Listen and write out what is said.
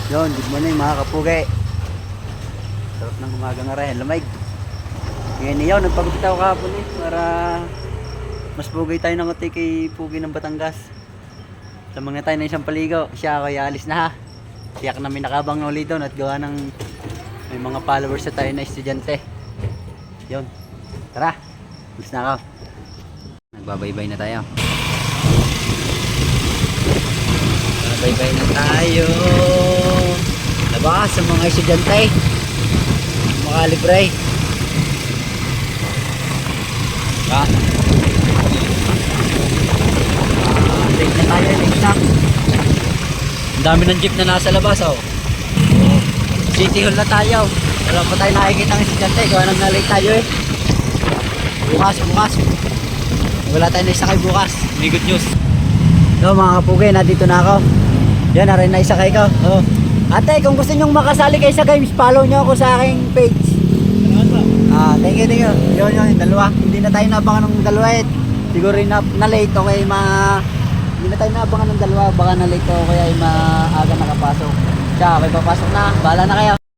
Yun, good morning mga kapugi. Sarap ng umaga nga rin, lamig. Ngayon yun, nagpagupit ako kahapon para mas pugay tayo ng uti kay Pugi ng Batangas. Lamang na tayo ng isang paligo. Siya ako alis na ha. Tiyak namin nakabang na ulit doon at gawa ng may mga followers na tayo na estudyante. Yun, tara, alis na ako. Nagbabaybay na tayo. Nagbabaybay na tayo. Labas sa mga estudyante. Makalibre. Ha? Late na tayo, late na. Ang dami ng jeep na nasa labas, oh. City Hall na tayo. Wala pa tayo nakikita ng estudyante. Gawa nang na-late tayo eh. Bukas. Wala tayo na isakay bukas. May good news. No, mga kapugi, nandito na ako. Yan, narin na isakay ko. Oh. Ate, kung gusto nyong makasali kayo sa games, follow nyo ako sa aking page. Thank you. Yun, dalawa. Hindi na tayo nabangan ng dalawa eh. Siguro rin na late o kaya hindi na tayo nabangan ng dalawa. Baka na late o kaya maaga nakapasok. Siya, may papasok na. Bahala na kayo.